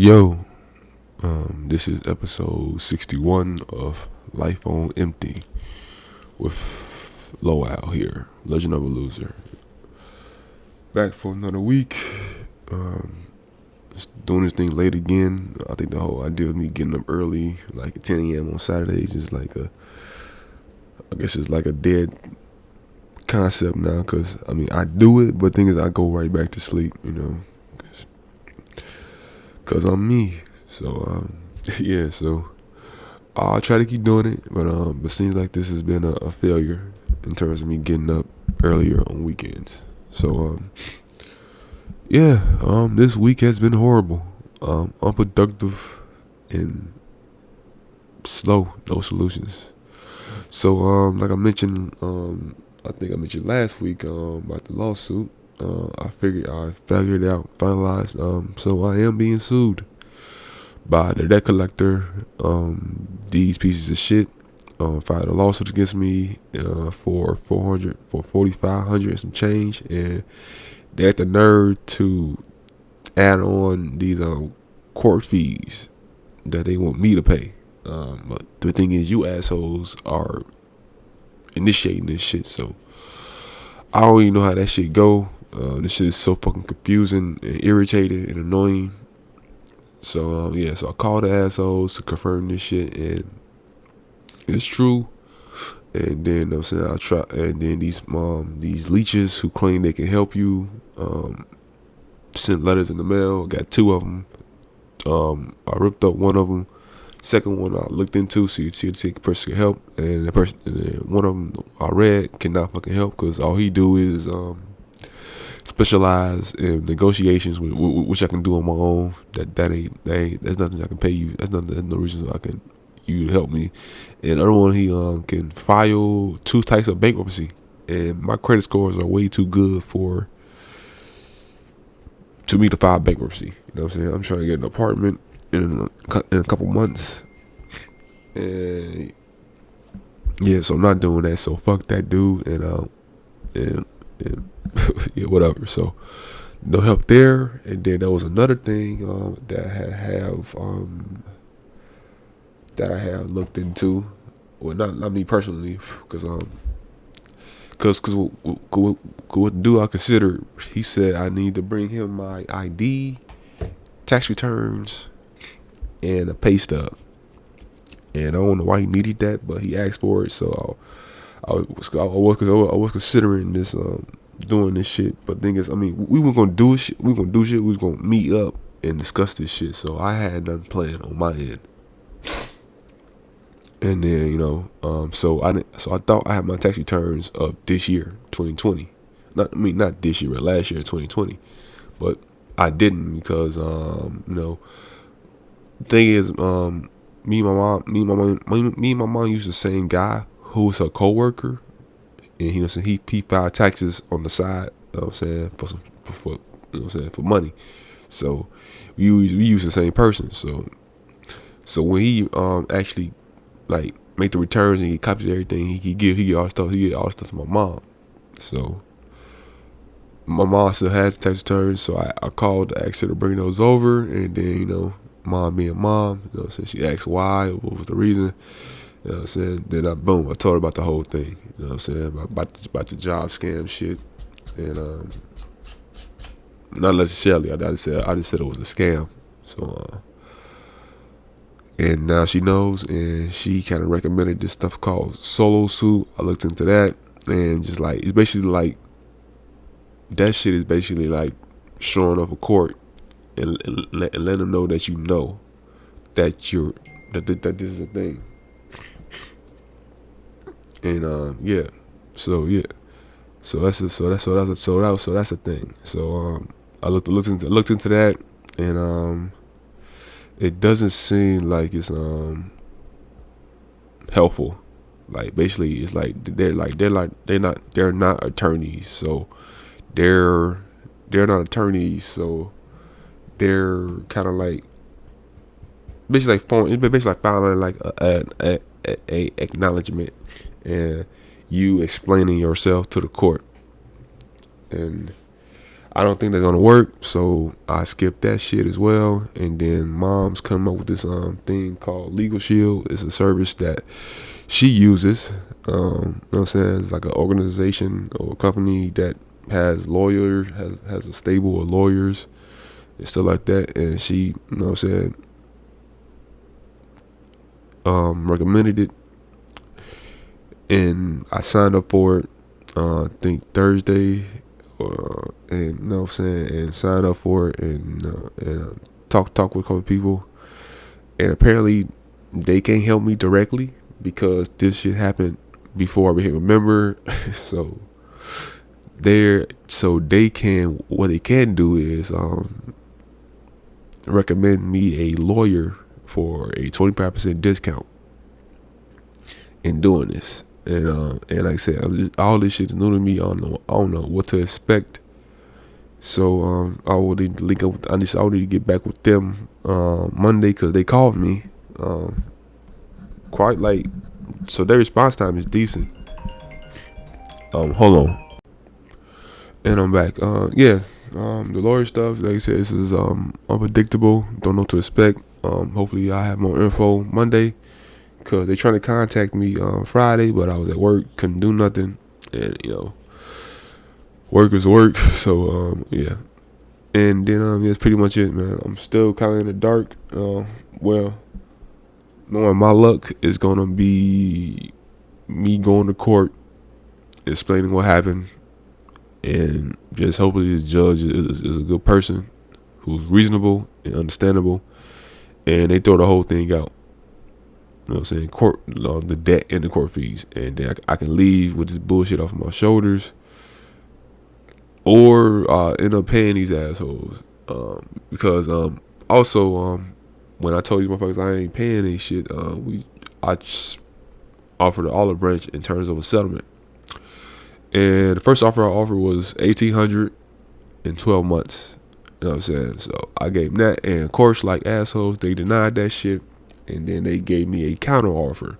Yo, this is episode 61 of Life on Empty with Lowell here, Legend of a Loser. Back for another week. Just doing this thing late again. I think the whole idea of me getting up early, like at 10 a.m. on Saturdays, is like I guess it's like a dead concept now. Cause I mean, I do it, but the thing is, I go right back to sleep. Cause I'm me. So yeah. So I'll try to keep doing it, but it seems like this has been a failure in terms of me getting up earlier on weekends. So this week has been horrible, unproductive, and slow. No solutions. So like I mentioned, I think I mentioned last week about the lawsuit. I figured it out, finalized. So I am being sued by the debt collector. These pieces of shit filed a lawsuit against me for 4,500 and some change, and they had the nerve to add on these court fees that they want me to pay. But the thing is, you assholes are initiating this shit, so I don't even know how that shit go. This shit is so fucking confusing and irritating and annoying. So so I called the assholes to confirm this shit, and it's true. And then I'm saying I try, and then these leeches who claim they can help you sent letters in the mail. Got two of them. I ripped up one of them. Second one I looked into, so you see if the person can help, and one of them I read cannot fucking help because all he do is specialize in negotiations, which I can do on my own. That's nothing I can pay you. That's no reason I can you to help me. And the other one, he can file two types of bankruptcy, and my credit scores are way too good to me to file bankruptcy. You know what I'm saying? I'm trying to get an apartment in a couple months, and yeah, so I'm not doing that. So fuck that dude, and yeah, whatever. So no help there. And then there was another thing that I have looked into. Well, not me personally, because what do I consider? He said I need to bring him my ID, tax returns, and a pay stub. And I don't know why he needed that, but he asked for it, so I was considering this doing this shit. But the thing is, I mean, we were gonna do shit. We was gonna meet up and discuss this shit. So I had nothing planned on my end. And then so I thought I had my tax returns up this year, 2020. Not this year, but last year, 2020. But I didn't because the thing is, me and my mom used the same guy who was her coworker, and he filed taxes on the side. You know what I'm saying, for money. So we use the same person. So when he actually like make the returns and he copies everything, he get all the stuff. He get all the stuff to my mom. So my mom still has the tax returns. So I called to ask her to bring those over, and then mom being mom, so she asked why, what was the reason. You know what I'm saying? Then I told her about the whole thing. You know what I'm saying? About the job scam shit. And not necessarily. I just said it was a scam. So and now she knows, and she kind of recommended this stuff called Solo Suit. I looked into that, and just like, it's basically like, that shit is basically like showing up a court and let them know that that that this is a thing. And so that's a thing. So I looked into that, and it doesn't seem like it's helpful. Like, basically, it's like they're not attorneys, so they're not attorneys, so they're kind of like basically filing like a acknowledgement, and you explaining yourself to the court. And I don't think that's gonna work, so I skipped that shit as well. And then mom's come up with this thing called Legal Shield. It's a service that she uses. You know what I'm saying? It's like an organization or a company that has has a stable of lawyers and stuff like that. And she, you know what I'm saying, recommended it, and I signed up for it. I think Thursday, and you know what I'm saying, and signed up for it, and talk with a couple people, and apparently they can't help me directly because this shit happened before I became a member. so they can, what they can do is recommend me a lawyer for a 25% discount in doing this. And like I said, all this shit is new to me. I don't know what to expect. So I will need to link up. I need to get back with them Monday because they called me quite late. So their response time is decent. Hold on. And I'm back. The lawyer stuff, like I said, this is unpredictable. Don't know what to expect. Hopefully I have more info Monday, because they trying to contact me on Friday, but I was at work, couldn't do nothing, and work is work. So yeah, and then that's pretty much it, man. I'm still kind of in the dark. Well, knowing my luck is gonna be me going to court, explaining what happened, and just hopefully this judge is a good person who's reasonable and understandable, and they throw the whole thing out. You know what I'm saying? Court, the debt and the court fees, and then I can leave with this bullshit off of my shoulders, or end up paying these assholes. Because also when I told you motherfuckers I ain't paying any shit, I just offered an olive branch in terms of a settlement. And the first offer I offered was $1,800 in 12 months. You know what I'm saying? So I gave them that, and of course, like assholes, they denied that shit, and then they gave me a counter offer,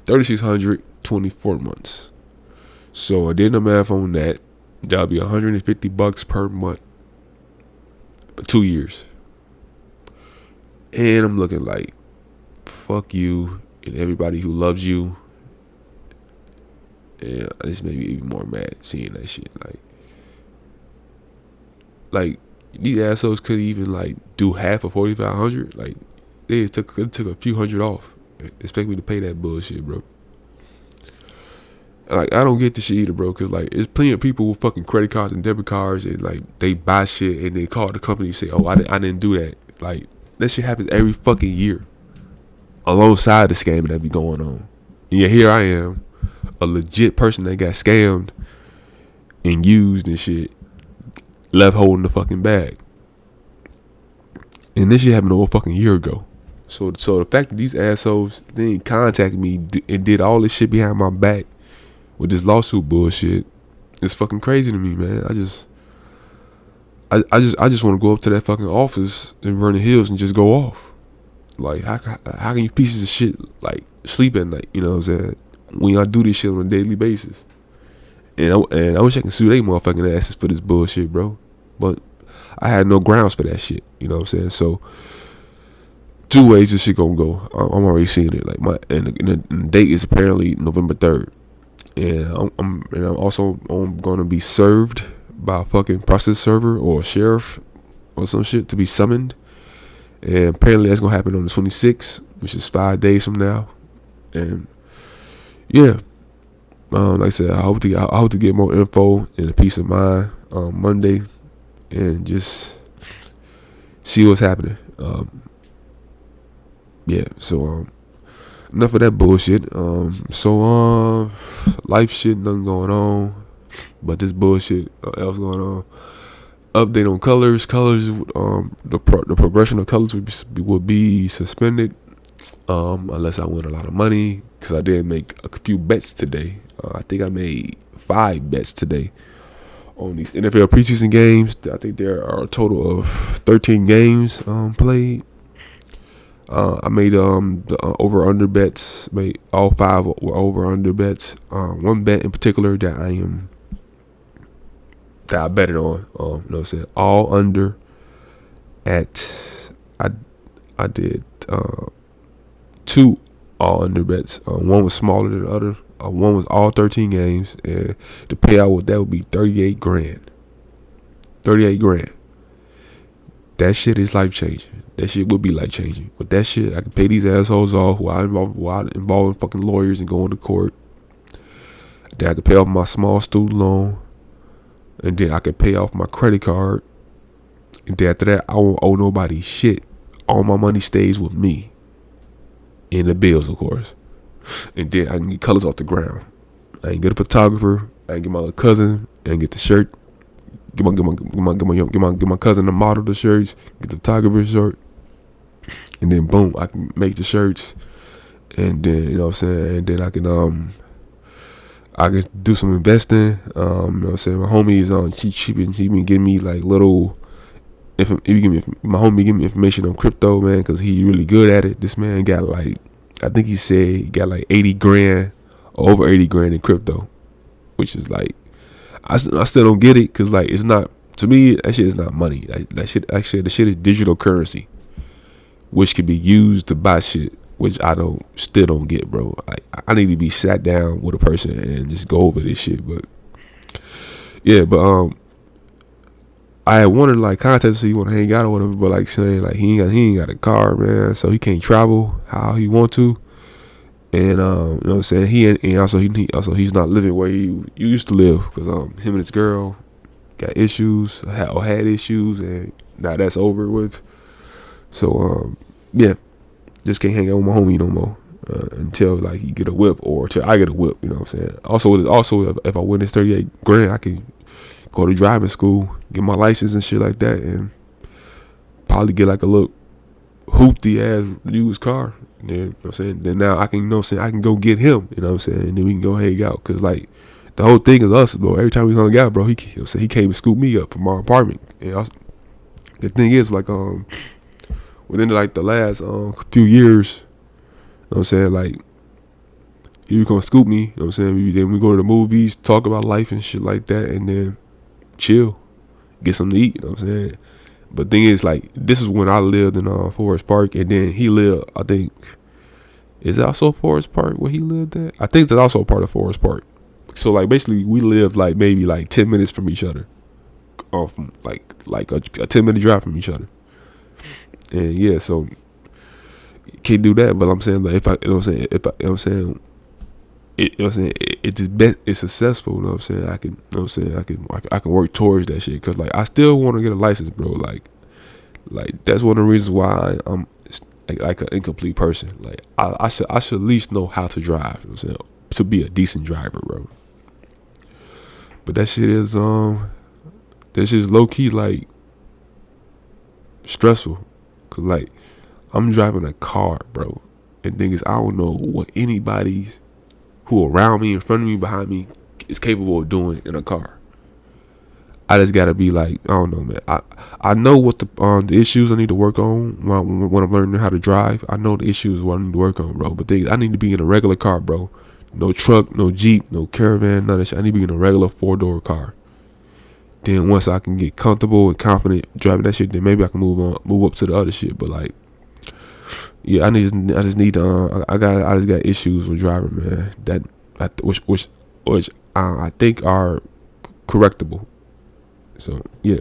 $3,600, 24 months. So I did the math on that. That'll be $150 per month for 2 years. And I'm looking like, fuck you and everybody who loves you. And this made me even more mad seeing that shit. Like these assholes couldn't even like do half of $4,500. Like they took a few hundred off. Expect me to pay that bullshit, bro. Like I don't get this shit either, bro. Cause like there's plenty of people with fucking credit cards and debit cards, and like they buy shit and they call the company and say, "Oh, I didn't do that." Like that shit happens every fucking year, alongside the scamming that be going on. And yet here I am, a legit person that got scammed and used and shit, left holding the fucking bag. And this shit happened over a fucking year ago. So the fact that these assholes didn't contact me and did all this shit behind my back with this lawsuit bullshit is fucking crazy to me, man. I just want to go up to that fucking office in Vernon Hills and just go off. Like how can you pieces of shit like sleep at night? You know what I'm saying? When y'all do this shit on a daily basis. And I wish I could sue they motherfucking asses for this bullshit, bro. But I had no grounds for that shit. You know what I'm saying? So 2 ways this shit gonna go. I'm already seeing it. Like and the date is apparently November 3rd. And I'm also gonna be served by a fucking process server or a sheriff or some shit to be summoned. And apparently that's gonna happen on the 26th, which is 5 days from now. And yeah, like I said, I hope to get more info and a peace of mind on Monday, and just see what's happening. Yeah. So enough of that bullshit. So life shit, nothing going on, but this bullshit else going on. Update on colors. The progression of colors would be suspended unless I win a lot of money, because I did make a few bets today. I think I made 5 bets today on these NFL preseason games. I think there are a total of 13 games played. I made the over under bets. Made all 5 were over under bets. One bet in particular that I am that I betted on. You know what I'm saying? All under at I did two all under bets. One was smaller than the other. One was all 13 games, and the payout with that would be 38 grand. 38 grand. That shit is life changing. That shit would be life changing. With that shit, I could pay these assholes off who I involve in fucking lawyers and going to court. Then I could pay off my small student loan, and then I could pay off my credit card. And then after that, I won't owe nobody shit. All my money stays with me. And the bills, of course. And then I can get colors off the ground. I can get a photographer. I can get my little cousin and get the shirt. Get my cousin to model the shirts. Get the photographer shirt. And then boom, I can make the shirts. And then, you know what I'm saying? And then I can do some investing. You know what I'm saying? My homie is she been giving me like little. My homie give me information on crypto, man, because he really good at it. This man got like, I think he said he got like 80 grand, or over 80 grand in crypto, which is like, I still don't get it, because like, it's not, to me, that shit is not money. That shit, actually, the shit is digital currency, which can be used to buy shit, which I still don't get, bro. Like, I need to be sat down with a person and just go over this shit. But yeah, but I had wanted like contact to see you want to hang out or whatever, but like saying like he ain't got a car, man, so he can't travel how he want to, and you know what I'm saying, he's not living where you used to live, because him and his girl got issues, had issues, and now that's over with. So yeah, just can't hang out with my homie no more until like he get a whip, or till I get a whip. You know what I'm saying? Also, if I win this 38 grand, I can go to driving school, get my license and shit like that, and probably get like a little hoopty ass used car. And then, you know what I'm saying? Then now I can, you know what I'm saying, I can go get him, you know what I'm saying? And then we can go hang out. Cause like the whole thing is us, bro. Every time we hung out, bro, he came and scooped me up from our apartment. And the thing is, like, within like the last few years, you know what I'm saying, like, he was gonna scoop me, you know what I'm saying? Then we go to the movies, talk about life and shit like that, and then chill, get something to eat, you know what I'm saying? But thing is, like, this is when I lived in Forest Park, and then he lived, I think, is that also Forest Park where he lived at? I think that's also part of Forest Park. So like basically we lived like maybe like 10 minutes from each other, from like a 10-minute drive from each other. And yeah, so can't do that. But I'm saying, like, if I, you know what I'm saying, if I, you know what I'm saying, you know what I'm saying, it's successful, you know what I'm saying, I can, you know what I'm saying, I can work towards that shit, because like I still want to get a license, bro. Like that's one of the reasons why I'm like an incomplete person. Like I should at least know how to drive, you know what I'm saying, to be a decent driver, bro. But that shit is low key like stressful, cause like I'm driving a car, bro, and thing is I don't know what anybody's who around me, in front of me, behind me is capable of doing in a car. I just gotta be like, I don't know, man. I know what the issues I need to work on when I'm learning how to drive. I know the issues what I need to work on, bro. But I need to be in a regular car, bro. No truck, no Jeep, no Caravan, none of that shit. I need to be in a regular 4-door car. Then once I can get comfortable and confident driving that shit, then maybe I can move up to the other shit. But like, yeah, I just need to. I just got issues with driving, man. Which I think are correctable. So yeah.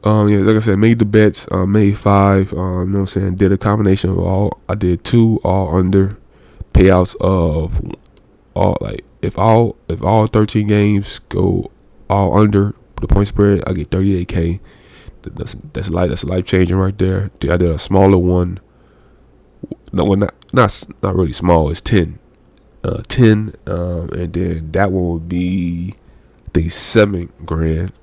Yeah, like I said, made the bets. Made 5. You know what I'm saying? Did a combination of all. I did 2 all under payouts of all, like if all 13 games go all under the point spread, I get 38K. That's life changing right there. I did a smaller one. No, well, not really small. It's 10, and then that one would be I think 7 grand.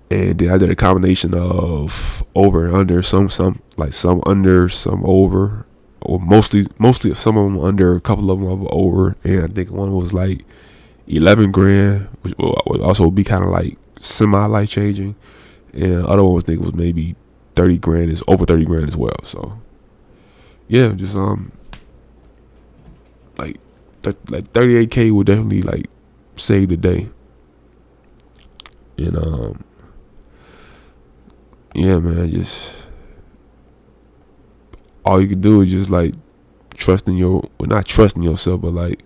And then I did a combination of over and under, some like some under, some over, or mostly some of them under, a couple of them over, and I think one was like 11 grand, which would also be kind of like semi life changing, and the other one I think was maybe 30 grand, is over 30 grand as well. So yeah, just like 38K would definitely like save the day. And yeah, man, just all you can do is just like not trusting yourself, but like,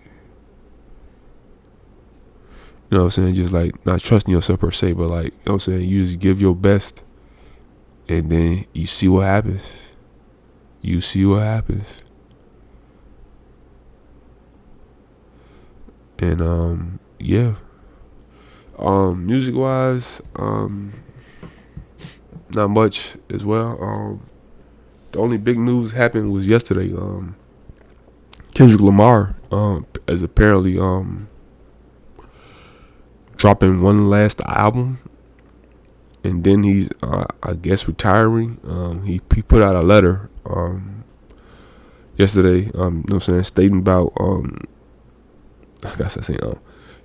you know what I'm saying, just like not trusting yourself per se, but like, you know what I'm saying, you just give your best, and then you see what happens. You see what happens. And yeah. Music wise, not much as well. The only big news happened was yesterday. Kendrick Lamar is apparently dropping one last album, and then he's I guess retiring. He put out a letter yesterday. You know what I'm saying, stating about I guess I say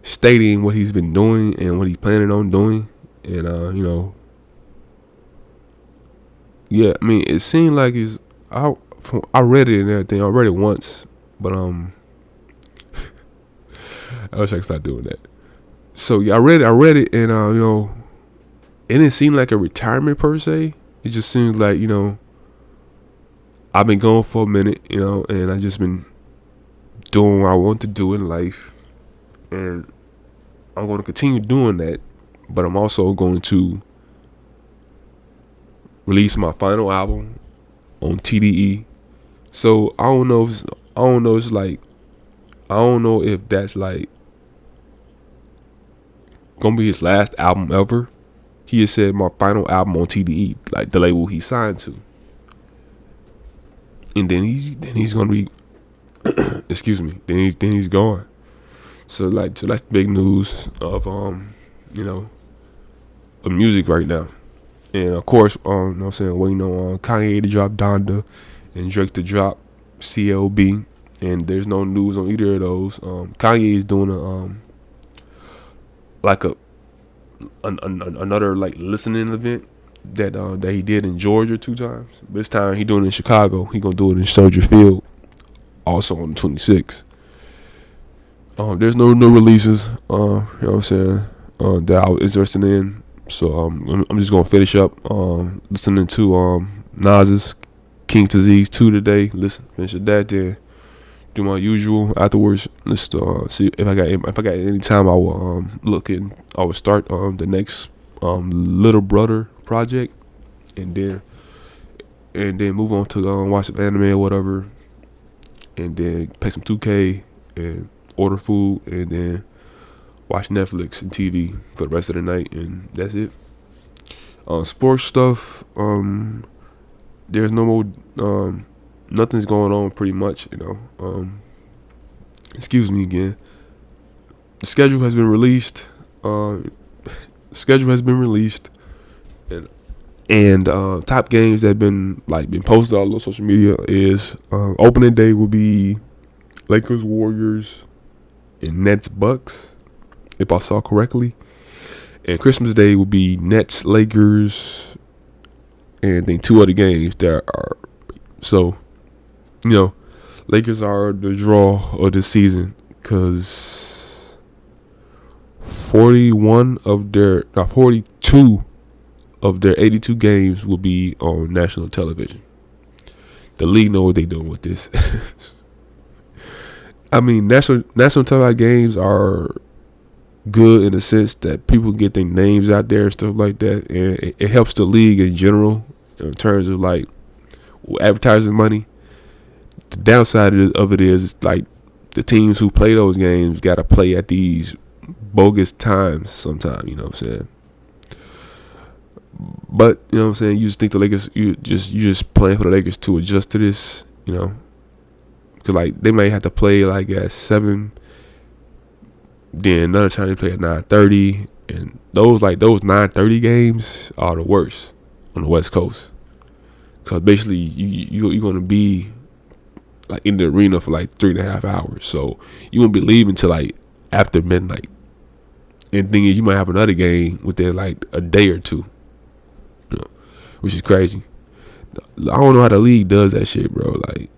stating what he's been doing and what he's planning on doing, and you know, yeah. I mean, it seemed like I read it and everything. I read it once, but I wish I could stop doing that. So yeah, I read it, and you know, it didn't seem like a retirement per se. It just seems like, you know, I've been going for a minute, you know, and I just been doing what I want to do in life, and I'm going to continue doing that. But I'm also going to release my final album on TDE. So I don't know. It's like, I don't know if that's like gonna be his last album ever. He has said my final album on TDE, like the label he signed to, and then he's gonna be excuse me. Then he's gone. So that's the big news of you know, of music right now. And of course, you know what I'm saying, waiting on Kanye to drop Donda and Drake to drop CLB, and there's no news on either of those. Kanye is doing another like listening event that he did in Georgia 2 times. This time he doing it in Chicago. He gonna do it in Soldier Field, also on the 26th. There's no releases. You know what I'm saying, that I was interested in. So I'm just gonna finish up listening to Nas's King's Disease 2 today. Finish that, then do my usual afterwards. Let's see if I got any time. I will I will start the next Little Brother project, and then move on to watch some anime or whatever, and then play some 2K and order food, and then watch Netflix and TV for the rest of the night, and that's it. Sports stuff, there's no more, nothing's going on pretty much, you know. Excuse me again. The schedule has been released. And top games that have been posted all over social media is opening day will be Lakers Warriors and Nets Bucks, if I saw correctly. And Christmas Day will be Nets Lakers, and then 2 other games that are, so, you know, Lakers are the draw of the season, because 42 of their 82 games will be on national television. The league know what they doing with this. I mean, national televised games are good in the sense that people get their names out there and stuff like that, and it helps the league in general in terms of like advertising money. The downside of it is like the teams who play those games got to play at these bogus times sometimes, you know what I'm saying? But you know what I'm saying, you just think the Lakers, you just playing for the Lakers to adjust to this, you know, because like they might have to play like at 7, then another time they play at 9:30, and those 9:30 games are the worst on the West Coast, because basically you're gonna be like in the arena for like 3.5 hours, so you won't be leaving till like after midnight. And the thing is, you might have another game within like a day or two, you know, which is crazy. I don't know how the league does that shit, bro. Like,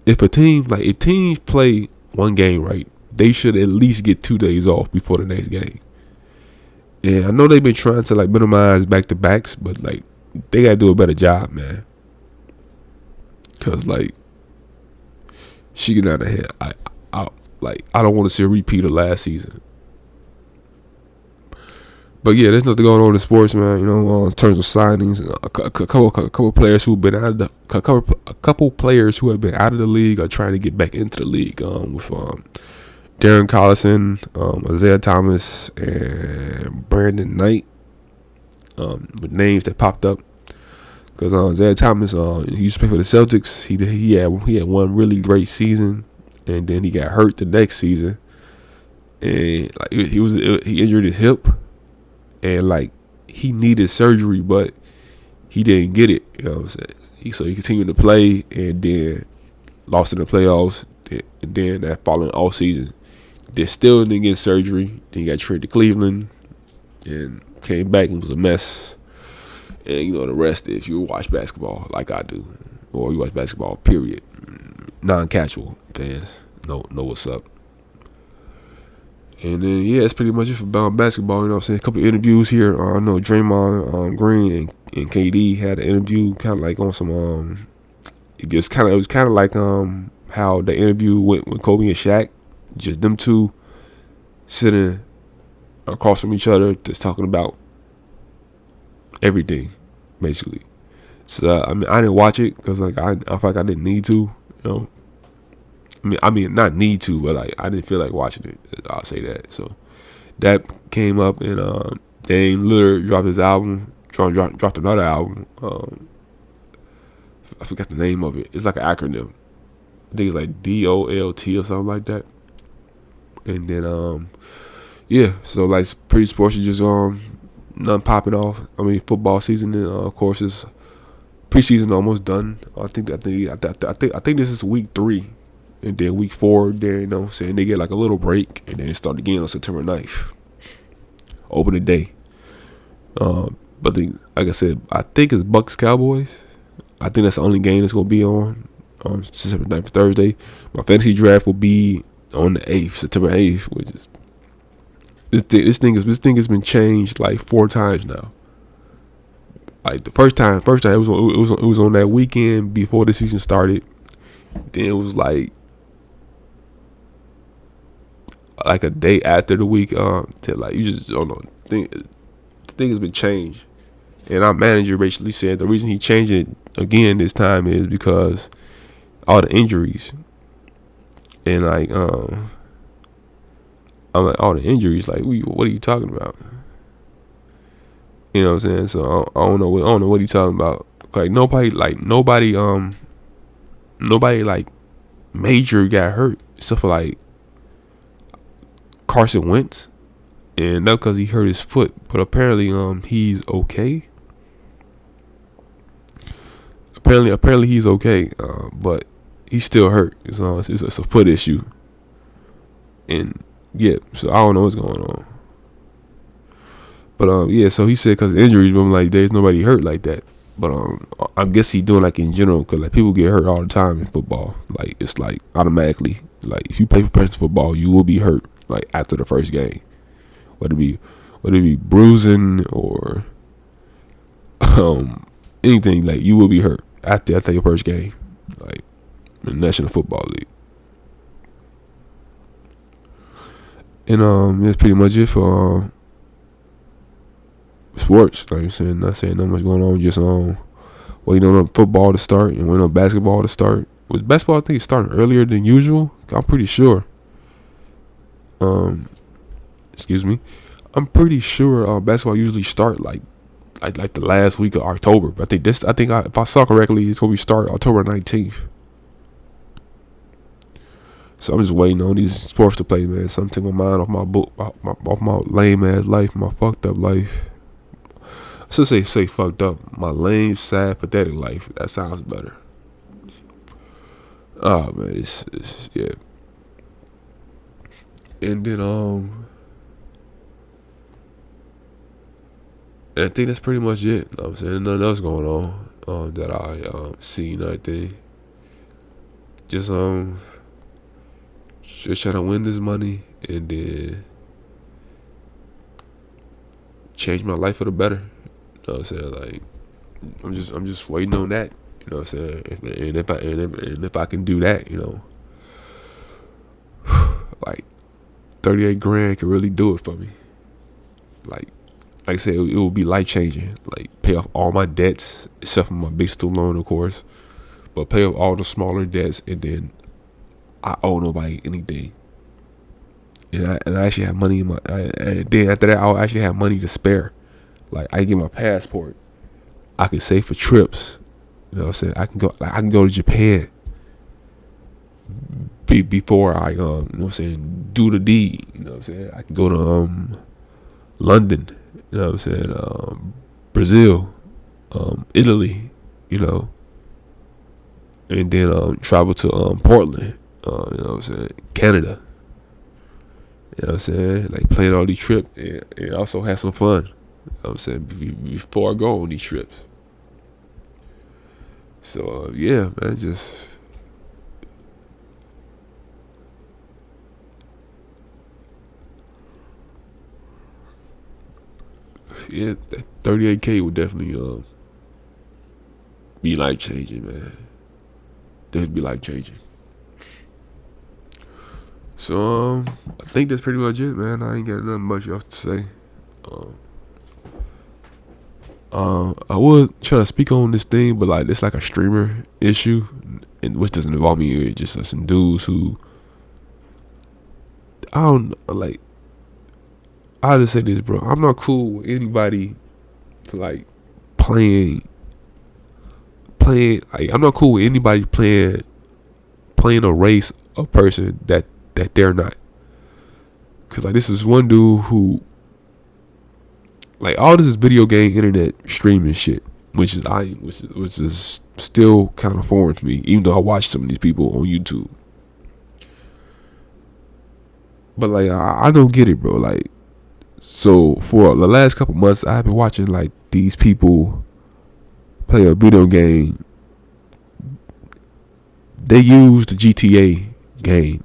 if teams play one game right, they should at least get 2 days off before the next game. Yeah, I know they've been trying to like minimize back to backs, but like they gotta do a better job, man. Cause like she get out of here. I don't want to see a repeat of last season. But yeah, there's nothing going on in sports, man. You know, in terms of signings, a couple players who've been out of the a couple players who have been out of the league are trying to get back into the league. With Darren Collison, Isaiah Thomas, and Brandon Knight, with names that popped up. Because Isaiah Thomas, he used to play for the Celtics. He had one really great season, and then he got hurt the next season, and like he injured his hip, and like he needed surgery, but he didn't get it. You know what I'm saying? So he continued to play, and then lost in the playoffs, and then that following off season, they still didn't get surgery. Then he got traded to Cleveland, and came back and was a mess. And you know the rest, if you watch basketball like I do, or you watch basketball, period, non-casual fans know what's up. And then yeah, that's pretty much it for basketball. You know what I'm saying? A couple of interviews here. I know Draymond Green and KD had an interview, kind of like on some It was kind of like how the interview went with Kobe and Shaq, just them two sitting across from each other, just talking about everything, basically. So I mean, I didn't watch it because like I felt like I didn't need to, you know. I mean, not need to, but like I didn't feel like watching it. I'll say that. So that came up, and Dame Lillard dropped his album, dropped another album. I forgot the name of it. It's like an acronym. I think it's like DOLT or something like that. And then yeah, so like pretty sporty, just nothing popping off. I mean, football season, of course, is preseason almost done. I think this is week 3, and then week 4. Then you know, saying they get like a little break, and then it start again on September 9th, opening day. But like I said, I think it's Bucks Cowboys. I think that's the only game that's gonna be on September 9th, Thursday. My fantasy draft will be on the 8th, September 8th, which is this thing has been changed like 4 times now. Like the first time it was on that weekend before the season started. Then it was like a day after the week. Like you just don't know. The thing has been changed, and our manager basically said the reason he changed it again this time is because all the injuries, and like I'm like, all the injuries, like what are you talking about? You know what I'm saying? So I don't know what he's talking about. Like nobody like major got hurt except for like Carson Wentz, and not because he hurt his foot, but apparently he's okay. Apparently he's okay, but he's still hurt. It's a foot issue, and yeah, so I don't know what's going on. But yeah, so he said because injuries, but I'm like, there's nobody hurt like that. But I guess he doing like in general, because like people get hurt all the time in football. Like it's like automatically, like if you play professional football, you will be hurt like after the first game, whether it be bruising or anything, like you will be hurt after your first game, like in the National Football League. And that's pretty much it for sports. Like I'm saying, not saying not much going on. Just waiting on football to start and waiting on basketball to start. With basketball, I think it's starting earlier than usual. I'm pretty sure. Excuse me. I'm pretty sure basketball usually start like the last week of October. But if I saw correctly, it's gonna be start October 19th. So I'm just waiting on these sports to play, man. Something take my mind off my lame ass life, my fucked up life. I should say fucked up. My lame, sad, pathetic life. That sounds better. Oh man, it's yeah. And then I think that's pretty much it. You know what I'm saying, nothing else going on that I see, nothing. Just trying to win this money, and then change my life for the better. You know what I'm saying? Like I'm just waiting on that. You know what I'm saying? And if I can do that, you know, like 38 grand can really do it for me. Like I said, it will be life changing. Like pay off all my debts, except for my big student loan, of course. But pay off all the smaller debts, and then I owe nobody anything. And I actually have money in my. And then after that, I'll actually have money to spare. Like I get my passport. I can save for trips. You know what I'm saying? I can go to Japan. Before I you know what I'm saying, do the deed. You know what I'm saying? I can go to London. You know what I'm saying? Brazil, Italy. You know, and then travel to Portland. You know what I'm saying? Canada. You know what I'm saying? Like plan all these trips and also have some fun. You know what I'm saying? Before I go on these trips. So yeah, man, just yeah, that 38K would definitely be life changing, man. That'd be life changing. So I think that's pretty much it, man. I ain't got nothing much else to say. I would try to speak on this thing, but like it's like a streamer issue, and which doesn't involve me. It's just some dudes who I don't like. I'll just say this, bro. I'm not cool with anybody like playing. Like I'm not cool with anybody playing a race of person that they're not. Cause like this is one dude who like all this is video game internet streaming shit, which is still kind of foreign to me, even though I watch some of these people on YouTube. But like I don't get it, bro. Like so for the last couple months, I've been watching like these people play a video game. They use the GTA game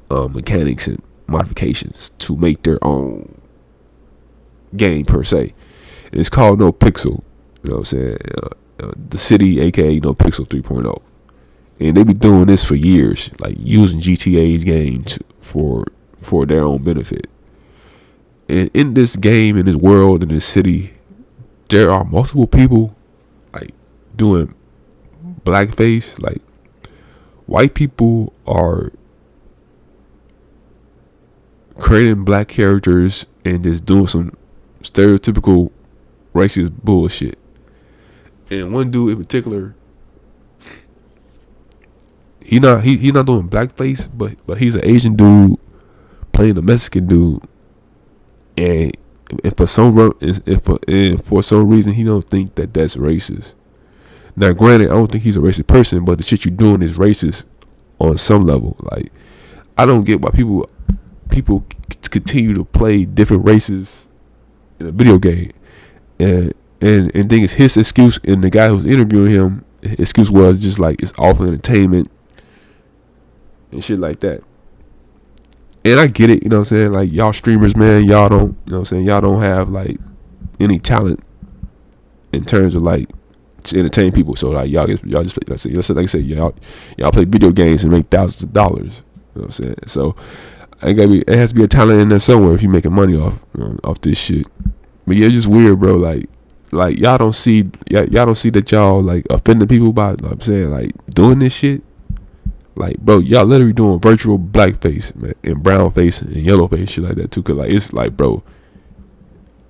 mechanics and modifications to make their own game per se. And it's called No Pixel. You know what I'm saying? The city, aka No Pixel 3.0. And they be doing this for years, like using GTA's game for their own benefit. And in this game, in this world, in this city, there are multiple people like doing blackface. Like white people are creating black characters and just doing some stereotypical racist bullshit. And one dude in particular, he not doing blackface, but he's an Asian dude playing a Mexican dude, and for some reason he don't think that that's racist. Now, granted, I don't think he's a racist person, but the shit you're doing is racist on some level. Like, I don't get why people continue to play different races in a video game, and think it's his excuse, and the guy who's interviewing him, his excuse was just like it's all for entertainment and shit like that. And I get it, you know what I'm saying? Like y'all streamers, man, y'all don't, you know what I'm saying? Y'all don't have like any talent in terms of like to entertain people. So like y'all just like I said, y'all play video games and make thousands of dollars. You know what I'm saying? So it has to be a talent in there somewhere if you're making money off this shit. But yeah, it's just weird, bro. Like y'all don't see that y'all like offending people by, like I'm saying, like doing this shit. Like, bro, y'all literally doing virtual blackface, man, and brown face and yellow face, shit like that too. Cause like it's like, bro,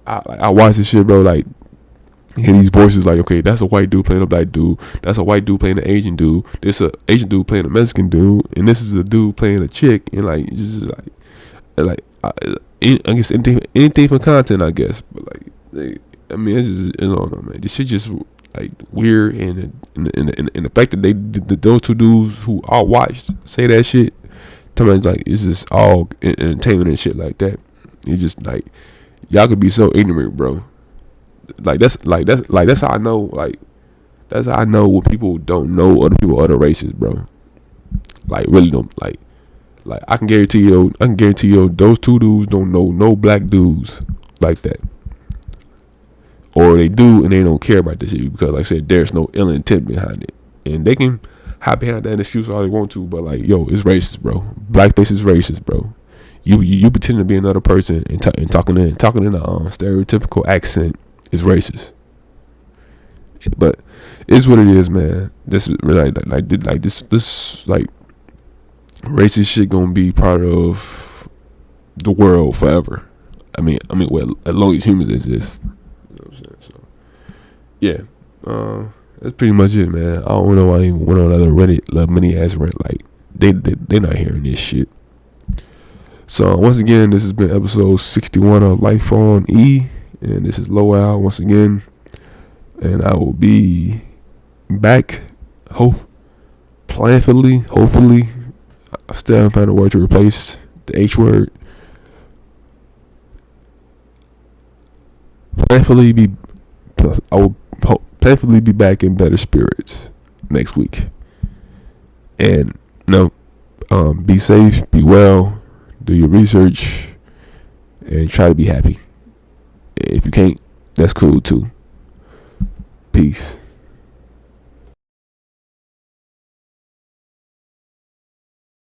I watch this shit, bro. Like, hear these voices, like, okay, that's a white dude playing a black dude. That's a white dude playing an Asian dude. This a Asian dude playing a Mexican dude, and this is a dude playing a chick. And like, it's just I guess anything for content, I guess. But like, I mean, it's just, I don't know, man. This shit just like weird, and the fact that those two dudes who I watched say that shit, tell me like it's just all entertainment and shit like that. It's just like y'all could be so ignorant, bro. That's how I know. Like that's how I know when people don't know other people, other races, bro. Like really don't like I can guarantee you those two dudes don't know no black dudes like that. or they do and they don't care about this shit because, like I said, there's no ill intent behind it, and they can hide behind that excuse all they want to. But like, yo, it's racist, bro. Blackface is racist, bro. You pretend to be another person and talking in a stereotypical accent is racist. But it's what it is, man. This is like this like racist shit gonna be part of the world forever. I mean, well, as long as humans exist. You know what I'm saying? So, yeah, that's pretty much it, man. I don't know why I even went on another mini ass rant. Like they not hearing this shit. So once again, this has been episode 61 of Life on E, and this is Low Al once again, and I will be back. Hopefully, I still haven't found a word to replace the H word. I will planfully be back in better spirits next week. And be safe, be well, do your research, and try to be happy. If you can't, that's cool too. Peace.